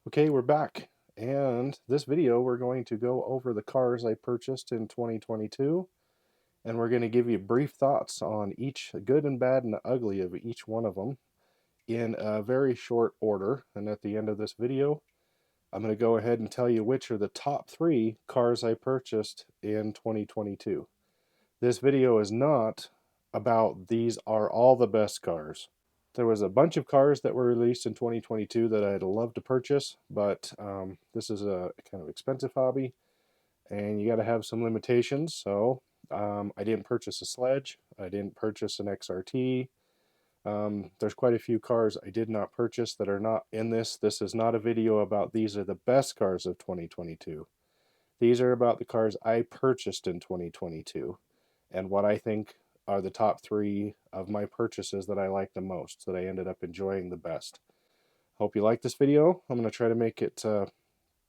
Okay, we're back. And this video, we're going to go over the cars I purchased in 2022. And we're going to give you brief thoughts on each good and bad and ugly of each one of them in a very short order. And at the end of this video, I'm going to go ahead and tell you which are the top 3 cars I purchased in 2022. This video is not about these are all the best cars. There was a bunch of cars that were released in 2022 that I'd love to purchase, but this is a kind of expensive hobby, and you got to have some limitations. So I didn't purchase a sledge. I didn't purchase an XRT. There's quite a few cars I did not purchase that are not in this. This is not a video about these are the best cars of 2022. These are about the cars I purchased in 2022 and what I think are the top 3 of my purchases that I like the most, that I ended up enjoying the best. Hope you like this video. I'm going to try to make it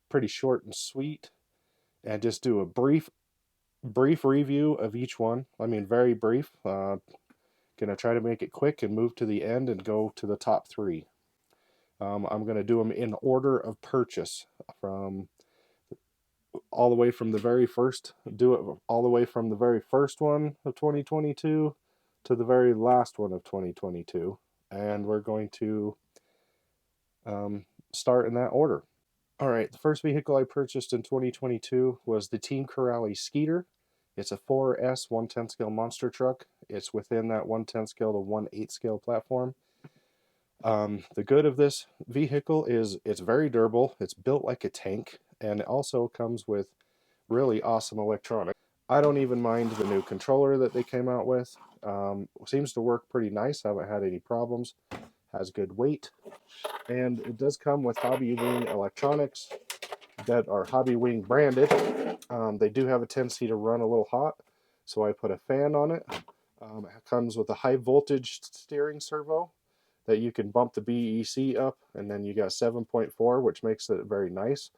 pretty short and sweet and just do a brief review of each one. I mean, very brief. Going to try to make it quick and move to the end and go to the top 3. I'm going to do them in order of purchase from all the way from the very first, do it all the way from the very first one of 2022 to the very last one of 2022. And we're going to start in that order. All right, the first vehicle I purchased in 2022 was the Team Corelli Skeeter. It's a 4S 1/10 scale monster truck. It's within that 1/10 scale to 1/8 scale platform. The good of this vehicle is it's very durable. It's built like a tank, and it also comes with really awesome electronics. I don't even mind the new controller that they came out with. Seems to work pretty nice. I haven't had any problems. Has good weight, and it does come with Hobby Wing electronics that are Hobby Wing branded. They do have a tendency to run a little hot, so I put a fan on it. It comes with a high voltage steering servo that you can bump the BEC up, and then you got 7.4, which makes it very nice.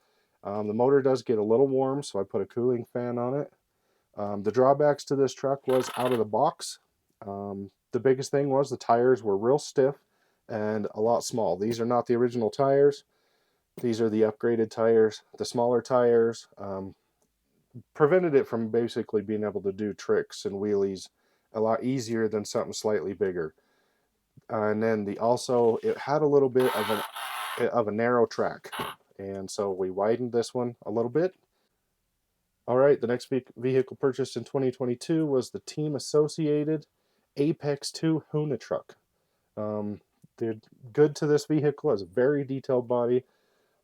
The motor does get a little warm, so I put a cooling fan on it. The drawbacks to this truck was out of the box. The biggest thing was the tires were real stiff and a lot small. These are not the original tires. These are the upgraded tires. The smaller tires prevented it from basically being able to do tricks and wheelies a lot easier than something slightly bigger. And then it had a little bit of a narrow track, and so we widened this one a little bit. All right, the next vehicle purchased in 2022 was the Team Associated Apex 2 Huna truck. They're good to this vehicle. It has a very detailed body,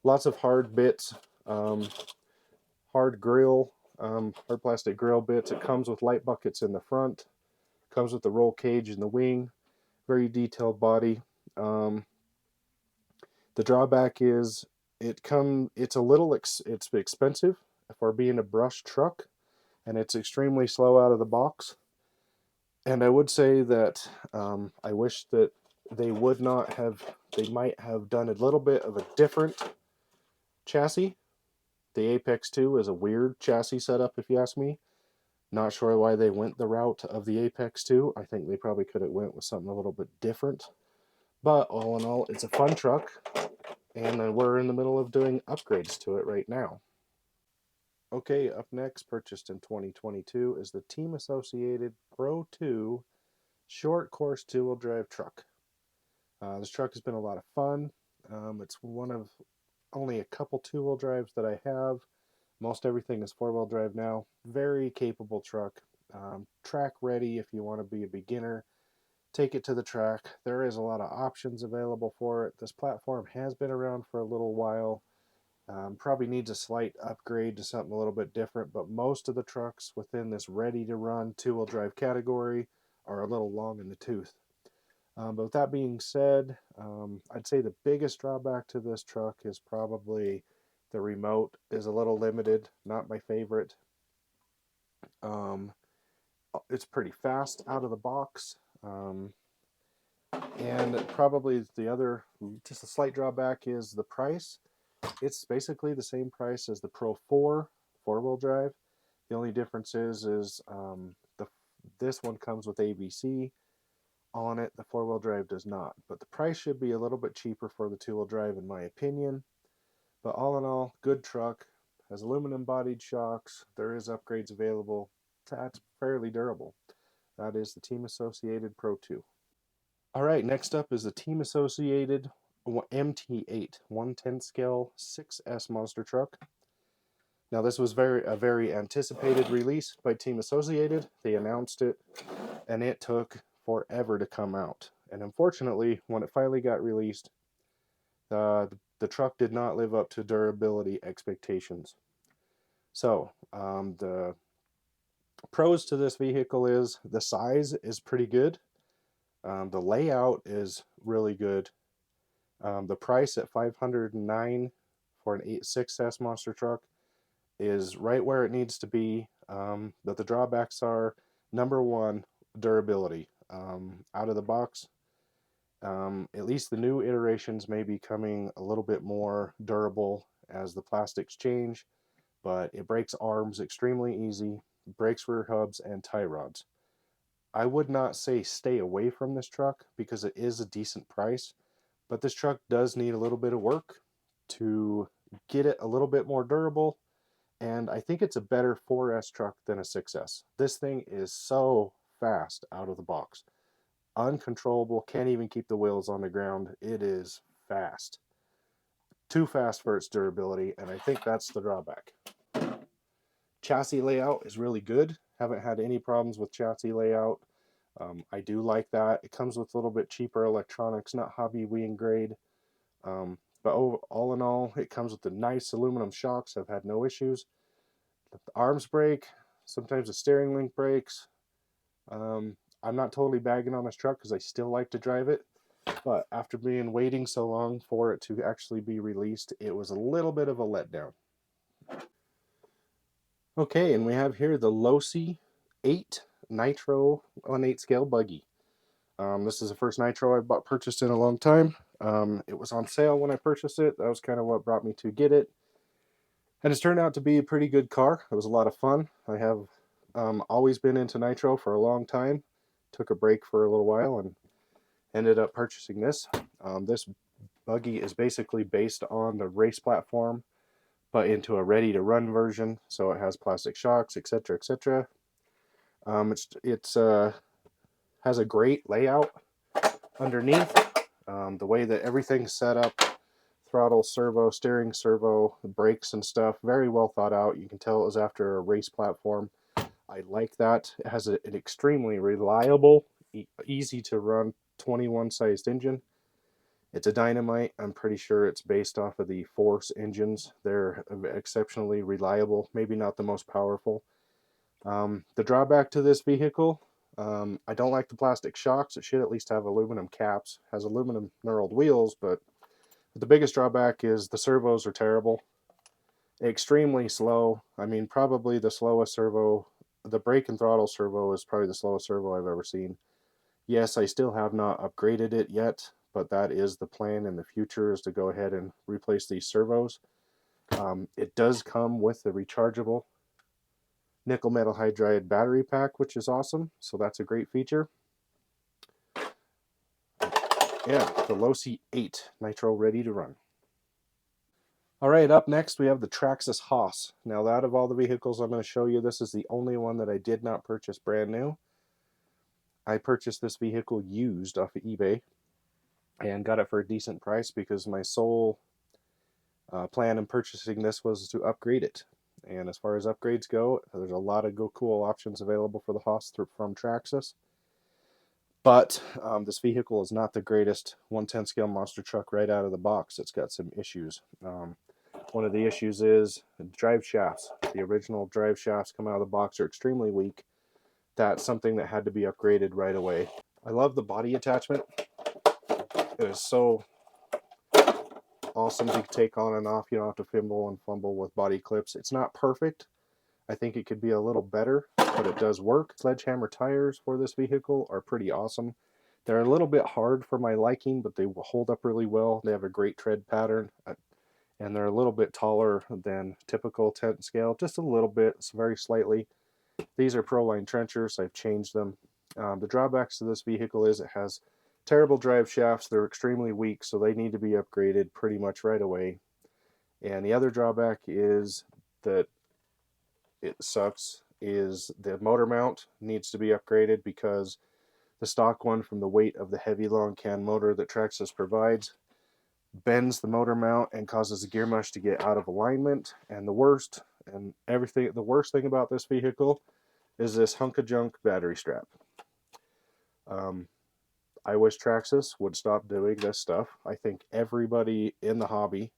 lots of hard bits, hard grill, hard plastic grill bits. It comes with light buckets in the front, comes with the roll cage in the wing, very detailed body. The drawback is it's a little it's expensive for being a brush truck, and it's extremely slow out of the box. And I would say that I wish that they might have done a little bit of a different chassis. The Apex 2 is a weird chassis setup, if you ask me. Not sure why they went the route of the Apex 2. I think they probably could have went with something a little bit different. But all in all, it's a fun truck, and we're in the middle of doing upgrades to it right now. Okay, up next, purchased in 2022, is the Team Associated Pro 2 short course two-wheel drive truck. This truck has been a lot of fun. It's one of only a couple two-wheel drives that I have. Most everything is four-wheel drive now. Very capable truck. Track ready if you want to be a beginner. Take it to the track. There is a lot of options available for it. This platform has been around for a little while. Probably needs a slight upgrade to something a little bit different, but most of the trucks within this ready-to-run two-wheel drive category are a little long in the tooth. But with that being said, I'd say the biggest drawback to this truck is probably the remote is a little limited, not my favorite. It's pretty fast out of the box. And probably just a slight drawback is the price. It's basically the same price as the Pro 4 four-wheel drive. The only difference is this one comes with ABC on it. The four-wheel drive does not. But the price should be a little bit cheaper for the two-wheel drive, in my opinion. But all in all, good truck. Has aluminum bodied shocks. There is upgrades available. That's fairly durable. That is the Team Associated Pro 2. All right, next up is the Team Associated MT8 1/10 scale 6S monster truck. Now this was a very anticipated release by Team Associated. They announced it, and it took forever to come out. And unfortunately, when it finally got released, the truck did not live up to durability expectations. So the pros to this vehicle is the size is pretty good. The layout is really good. The price at $509 for an 6S monster truck is right where it needs to be. But the drawbacks are, number one, durability. Out of the box, at least the new iterations may be coming a little bit more durable as the plastics change, but it breaks arms extremely easy, breaks rear hubs and tie rods. I would not say stay away from this truck because it is a decent price, but this truck does need a little bit of work to get it a little bit more durable, and I think it's a better 4S truck than a 6S. This thing is so fast out of the box. Uncontrollable, can't even keep the wheels on the ground. It is fast. Too fast for its durability, and I think that's the drawback. Chassis layout is really good. Haven't had any problems with chassis layout. I do like that. It comes with a little bit cheaper electronics, not hobby wing grade. But all in all, it comes with the nice aluminum shocks. I've had no issues. The arms break. Sometimes the steering link breaks. I'm not totally bagging on this truck because I still like to drive it. But after waiting so long for it to actually be released, it was a little bit of a letdown. Okay, and we have here the Losi Nitro on 8 scale buggy. This is the first Nitro I've purchased in a long time. It was on sale when I purchased it. That was kind of what brought me to get it. And it's turned out to be a pretty good car. It was a lot of fun. I have always been into Nitro for a long time. Took a break for a little while and ended up purchasing this. This buggy is basically based on the race platform, but into a ready-to-run version. So it has plastic shocks, etc., etc. It's has a great layout underneath. The way that everything's set up, throttle, servo, steering, servo, brakes and stuff, very well thought out. You can tell it was after a race platform. I like that. It has an extremely reliable, easy to run 21 sized engine. It's a Dynamite. I'm pretty sure it's based off of the Force engines. They're exceptionally reliable, maybe not the most powerful. The drawback to this vehicle, I don't like the plastic shocks. It should at least have aluminum caps. Has aluminum knurled wheels, but the biggest drawback is the servos are terrible. Extremely slow. I mean, probably the slowest servo. The brake and throttle servo is probably the slowest servo I've ever seen. Yes, I still have not upgraded it yet, but that is the plan in the future, is to go ahead and replace these servos. It does come with the rechargeable nickel metal hydride battery pack, which is awesome. So that's a great feature. Yeah, the Losi 8 Nitro ready to run. All right, up next we have the Traxxas Haas. Now, out of all the vehicles I'm going to show you, this is the only one that I did not purchase brand new. I purchased this vehicle used off of eBay and got it for a decent price because my sole plan in purchasing this was to upgrade it. And as far as upgrades go, there's a lot of cool options available for the Haas from Traxxas. But this vehicle is not the greatest 1/10 scale monster truck right out of the box. It's got some issues. One of the issues is the drive shafts. The original drive shafts coming out of the box are extremely weak. That's something that had to be upgraded right away. I love the body attachment. It is so awesome to take on and off. You don't have to fimble and fumble with body clips. It's not perfect. I think it could be a little better, but it does work. Sledgehammer tires for this vehicle are pretty awesome. They're a little bit hard for my liking, but they will hold up really well. They have a great tread pattern, and they're a little bit taller than typical 10 scale, just a little bit, very slightly. These are Proline trenchers. I've changed them. The drawbacks to this vehicle is it has terrible drive shafts. They're extremely weak, so they need to be upgraded pretty much right away. And the other drawback is that it sucks is the motor mount needs to be upgraded, because the stock one, from the weight of the heavy long can motor that Traxxas provides, bends the motor mount and causes the gear mush to get out of alignment. And the worst thing about this vehicle is this hunk of junk battery strap. I wish Traxxas would stop doing this stuff. I think everybody in the hobby,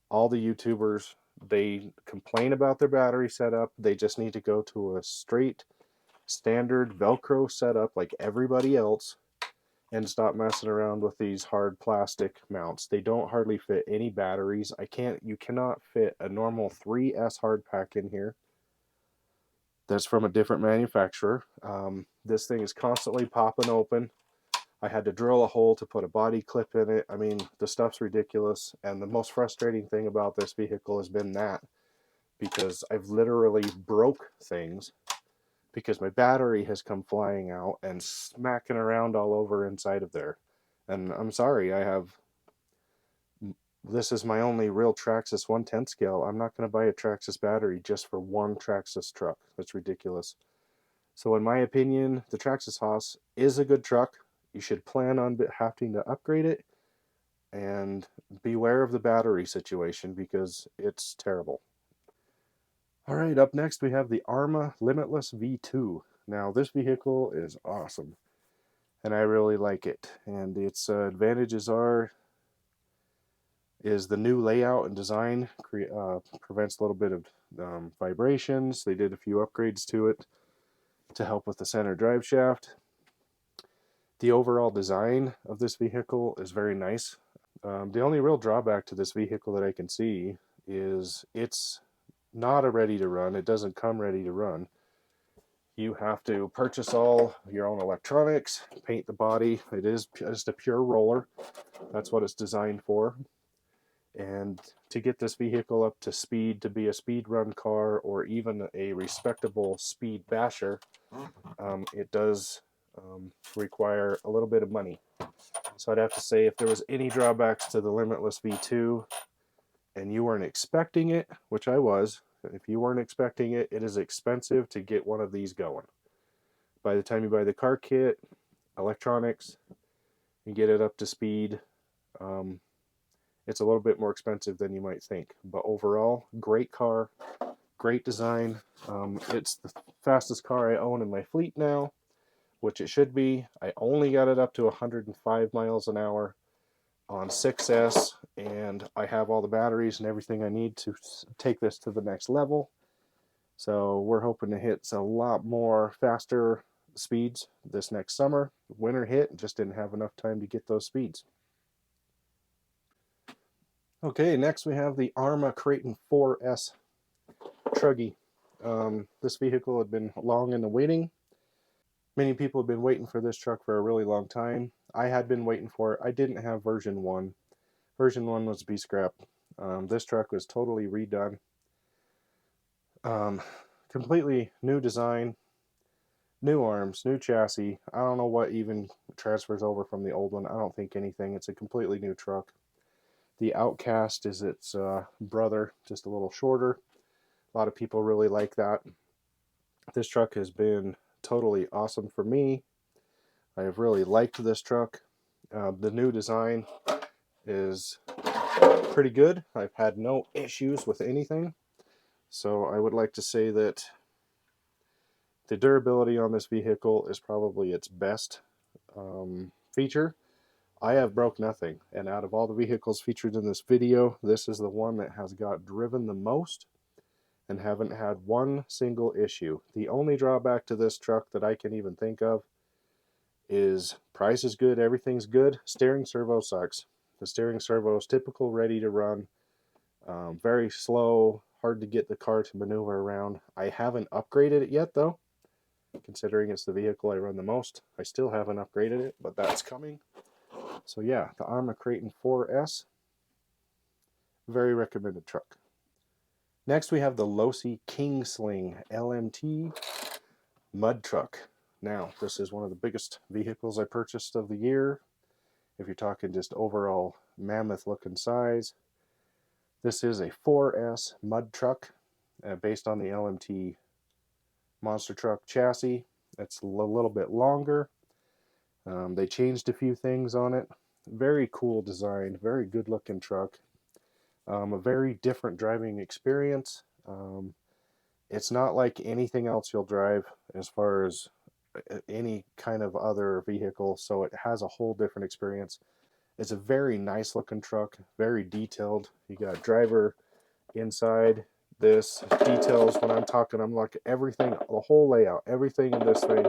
all the YouTubers, they complain about their battery setup. They just need to go to a straight standard Velcro setup like everybody else and stop messing around with these hard plastic mounts. They don't hardly fit any batteries. You cannot fit a normal 3S hard pack in here. That's from a different manufacturer. This thing is constantly popping open. I had to drill a hole to put a body clip in it. I mean, the stuff's ridiculous. And the most frustrating thing about this vehicle has been that, because I've literally broke things because my battery has come flying out and smacking around all over inside of there. And I'm sorry, this is my only real Traxxas 1/10 scale. I'm not going to buy a Traxxas battery just for one Traxxas truck. That's ridiculous. So in my opinion, the Traxxas Haas is a good truck. You should plan on having to upgrade it, and beware of the battery situation because it's terrible. All right, up next we have the Arma Limitless V2. Now this vehicle is awesome, and I really like it. And its advantages is the new layout and design prevents a little bit of vibrations. They did a few upgrades to it to help with the center drive shaft. The overall design of this vehicle is very nice. The only real drawback to this vehicle that I can see is it's not a ready to run. It doesn't come ready to run. You have to purchase all your own electronics, paint the body. It is just a pure roller. That's what it's designed for. And to get this vehicle up to speed, to be a speed run car or even a respectable speed basher, it does require a little bit of money. So I'd have to say, if there was any drawbacks to the Limitless V2 and you weren't expecting it, which I was, if you weren't expecting it, it is expensive to get one of these going. By the time you buy the car kit, electronics, and get it up to speed, it's a little bit more expensive than you might think. But overall, great car, great design. It's the fastest car I own in my fleet now, which it should be. I only got it up to 105 miles an hour on 6S, and I have all the batteries and everything I need to take this to the next level. So we're hoping to hit a lot more faster speeds this next summer. Winter hit, just didn't have enough time to get those speeds. Okay, next we have the Arma Creighton 4S Truggy. This vehicle had been long in the waiting. Many people have been waiting for this truck for a really long time. I had been waiting for it. I didn't have version 1. Version 1 was B-scrap. This truck was totally redone. Completely new design, new arms, new chassis. I don't know what even transfers over from the old one. I don't think anything. It's a completely new truck. The Outcast is its brother, just a little shorter. A lot of people really like that. This truck has been totally awesome for me. I have really liked this truck. The new design is pretty good. I've had no issues with anything. So I would like to say that the durability on this vehicle is probably its best feature. I have broke nothing, and out of all the vehicles featured in this video, this is the one that has got driven the most and haven't had one single issue. The only drawback to this truck that I can even think of is price is good, everything's good, steering servo sucks. The steering servo is typical, ready to run, very slow, hard to get the car to maneuver around. I haven't upgraded it yet though, considering it's the vehicle I run the most. I still haven't upgraded it, but that's coming. So yeah, the Arma Creighton 4S, very recommended truck. Next we have the Losi King Sling LMT mud truck. Now, this is one of the biggest vehicles I purchased of the year. If you're talking just overall mammoth looking size, This is a 4S mud truck based on the LMT monster truck chassis. It's a little bit longer. They changed a few things on it. Very cool design, very good looking truck. A very different driving experience. It's not like anything else you'll drive as far as any kind of other vehicle, so it has a whole different experience. It's a very nice looking truck, very detailed. You got driver inside. This details, when I'm talking, I'm like everything, the whole layout, everything in this thing,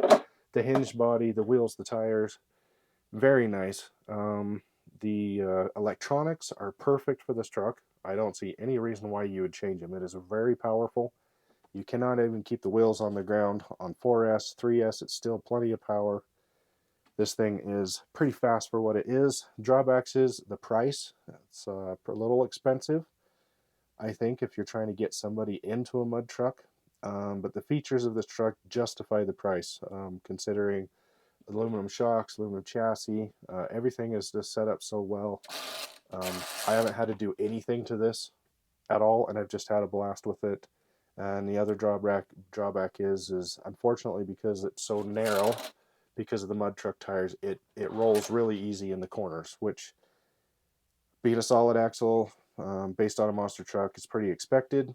the hinged body, the wheels, the tires, very nice. The electronics are perfect for this truck. I don't see any reason why you would change them. It is very powerful. You cannot even keep the wheels on the ground. On 4S, 3S, it's still plenty of power. This thing is pretty fast for what it is. Drawbacks is the price. It's a little expensive, I think, if you're trying to get somebody into a mud truck. But the features of this truck justify the price, considering aluminum shocks, aluminum chassis. Everything is just set up so well. I haven't had to do anything to this at all, and I've just had a blast with it. And the other drawback is unfortunately, because it's so narrow, because of the mud truck tires, it rolls really easy in the corners, which, being a solid axle based on a monster truck, is pretty expected.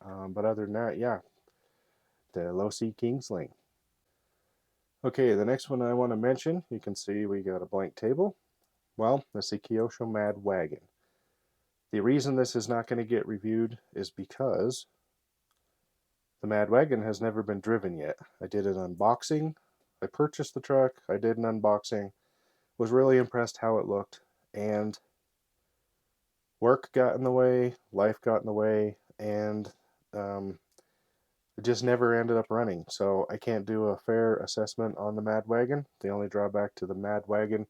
But other than that, yeah, the Losi King Sling. Okay, the next one I want to mention, you can see we got a blank table. Well, that's the Kyosho Mad Wagon. The reason this is not going to get reviewed is because the Mad Wagon has never been driven yet. I did an unboxing. I purchased the truck. I did an unboxing. Was really impressed how it looked. And work got in the way. Life got in the way. And it just never ended up running. So I can't do a fair assessment on the Mad Wagon. The only drawback to the Mad Wagon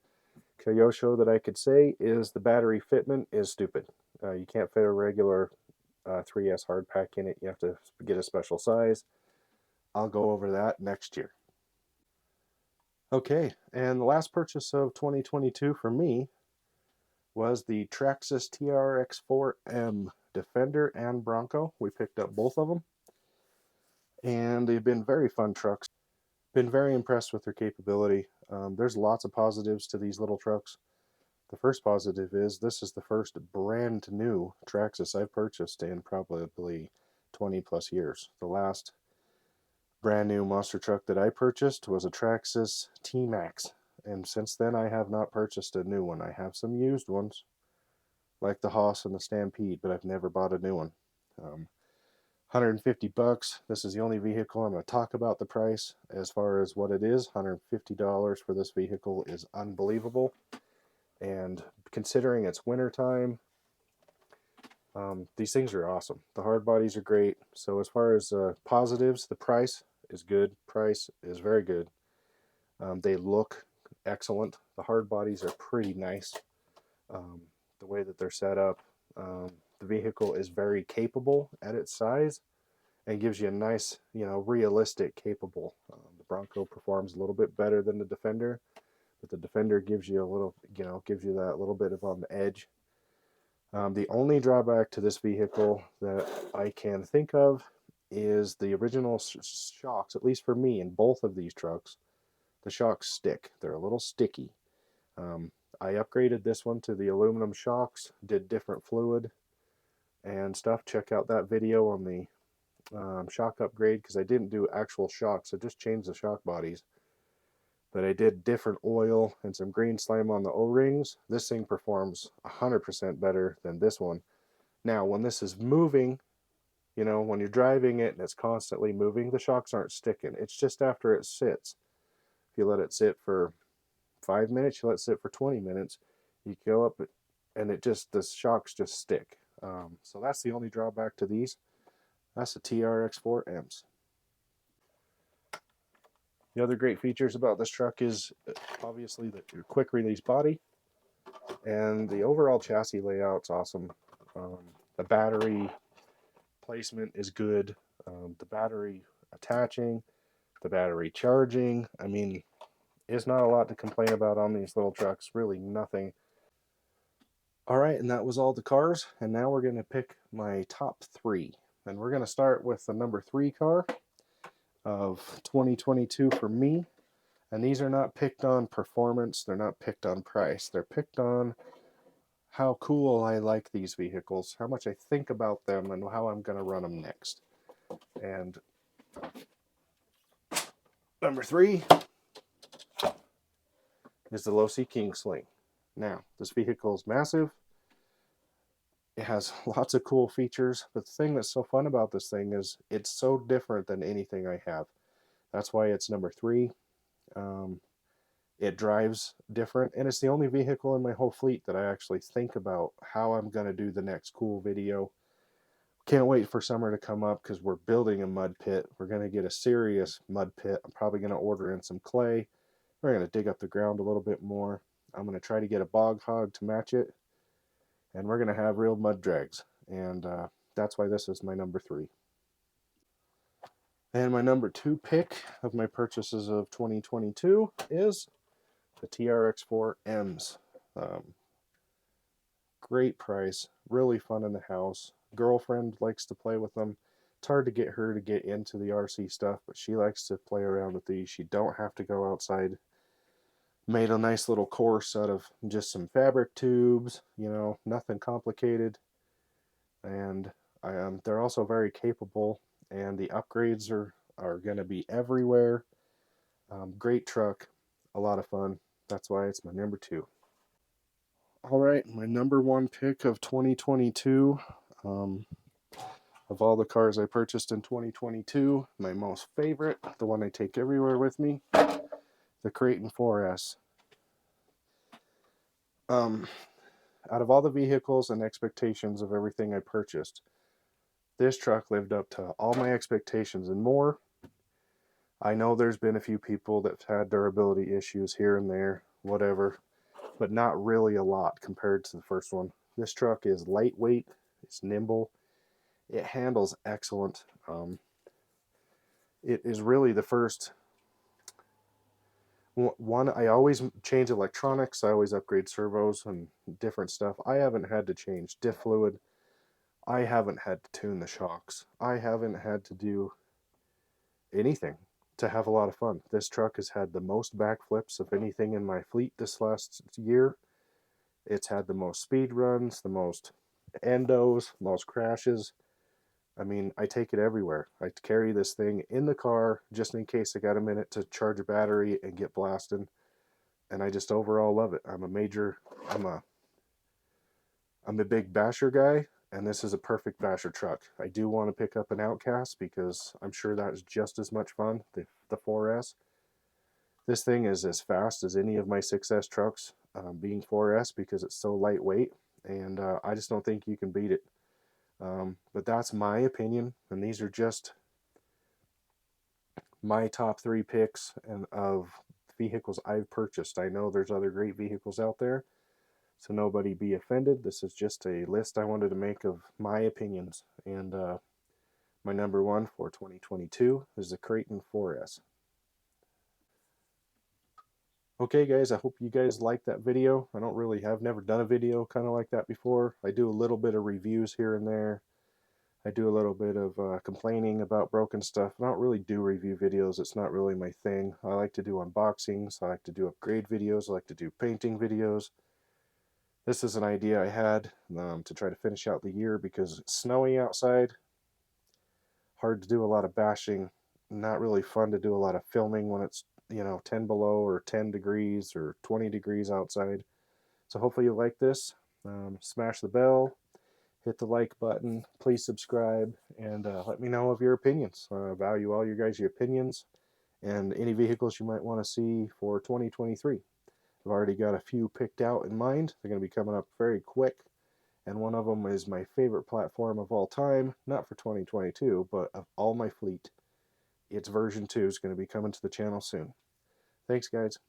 Kyosho that I could say is the battery fitment is stupid. You can't fit a regular 3S hard pack in it. You have to get a special size. I'll go over that next year. Okay, and the last purchase of 2022 for me was the Traxxas TRX4M Defender and Bronco. We picked up both of them, and they've been very fun trucks. Been very impressed with their capability. There's lots of positives to these little trucks. The first positive is this is the first brand new Traxxas I've purchased in probably 20 plus years. The last brand new monster truck that I purchased was a Traxxas T-Max, and since then I have not purchased a new one. I have some used ones like the Haas and the Stampede, but I've never bought a new one. 150 bucks. This is the only vehicle I'm going to talk about the price. As far as what it is, $150 for this vehicle is unbelievable. And considering it's winter time, these things are awesome. The hard bodies are great. So as far as positives, the price is good. Price is very good. They look excellent. The hard bodies are pretty nice. The way that they're set up. The vehicle is very capable at its size and gives you a nice, realistic capable. The Bronco performs a little bit better than the Defender, but the Defender gives you a little, gives you that little bit of on the edge. The only drawback to this vehicle that I can think of is the original shocks, at least for me in both of these trucks. The shocks stick. They're a little sticky. I upgraded this one to the aluminum shocks, did different fluid and stuff. Check out that video on the shock upgrade, because I didn't do actual shocks. I just changed the shock bodies. But I did different oil and some green slime on the O-rings. This thing performs 100% better than this one. Now, when this is moving, when you're driving it and it's constantly moving, the shocks aren't sticking. It's just after it sits. If you let it sit for 5 minutes, you let it sit for 20 minutes, you go up and the shocks just stick. So that's the only drawback to these. That's the TRX4Ms. The other great features about this truck is obviously the quick release body, and the overall chassis layout's awesome. The battery placement is good. The battery attaching, the battery charging. I mean, it's not a lot to complain about on these little trucks. Really nothing. Alright, and that was all the cars, and now we're going to pick my top 3. And we're going to start with the number 3 car of 2022 for me. And these are not picked on performance, they're not picked on price, they're picked on how cool I like these vehicles, how much I think about them, and how I'm going to run them next. And number 3 is the Losi King Sling. Now, this vehicle is massive. It has lots of cool features, but the thing that's so fun about this thing is it's so different than anything I have. That's why it's number 3. It drives different, and it's the only vehicle in my whole fleet that I actually think about how I'm going to do the next cool video. Can't wait for summer to come up because we're building a mud pit. We're going to get a serious mud pit. I'm probably going to order in some clay. We're going to dig up the ground a little bit more. I'm going to try to get a bog hog to match it, and we're going to have real mud drags, and that's why this is my number 3. And my number 2 pick of my purchases of 2022 is the TRX4Ms. Great price, really fun in the house. Girlfriend likes to play with them. It's hard to get her to get into the RC stuff, but she likes to play around with these. She don't have to go outside. Made a nice little course out of just some fabric tubes, you know, nothing complicated. And they're also very capable, and the upgrades are going to be everywhere. Great truck, a lot of fun. That's why it's my number 2. All right, my number 1 pick of 2022. Of all the cars I purchased in 2022, my most favorite, the one I take everywhere with me, the Creighton 4S. Out of all the vehicles and expectations of everything I purchased, this truck lived up to all my expectations and more. I know there's been a few people that have had durability issues here and there, whatever, but not really a lot compared to the first one. This truck is lightweight, it's nimble, it handles excellent. It is really the first one. I always change electronics, I always upgrade servos and different stuff. I haven't had to change diff fluid. I haven't had to tune the shocks. I haven't had to do anything to have a lot of fun. This truck has had the most backflips of anything in my fleet this last year. It's had the most speed runs, the most endos, most crashes. I mean, I take it everywhere. I carry this thing in the car just in case I got a minute to charge a battery and get blasted. And I just overall love it. I'm a big basher guy, and this is a perfect basher truck. I do want to pick up an Outcast because I'm sure that's just as much fun, the 4S. This thing is as fast as any of my 6S trucks, being 4S, because it's so lightweight, and I just don't think you can beat it. But that's my opinion, and these are just my top 3 picks and of vehicles I've purchased. I know there's other great vehicles out there, so nobody be offended. This is just a list I wanted to make of my opinions, and my number 1 for 2022 is the Creighton 4S. Okay guys, I hope you guys liked that video. I've never done a video kind of like that before. I do a little bit of reviews here and there. I do a little bit of complaining about broken stuff. I don't really do review videos. It's not really my thing. I like to do unboxings. I like to do upgrade videos. I like to do painting videos. This is an idea I had to try to finish out the year because it's snowy outside. Hard to do a lot of bashing. Not really fun to do a lot of filming when it's, 10 below or 10 degrees or 20 degrees outside. So hopefully you like this. Smash the bell. Hit the like button, please subscribe, and let me know of your opinions. I value all your guys' opinions and any vehicles you might want to see for 2023. I've already got a few picked out in mind. They're going to be coming up very quick, and one of them is my favorite platform of all time, not for 2022, but of all my fleet. Its version 2 is going to be coming to the channel soon. Thanks, guys.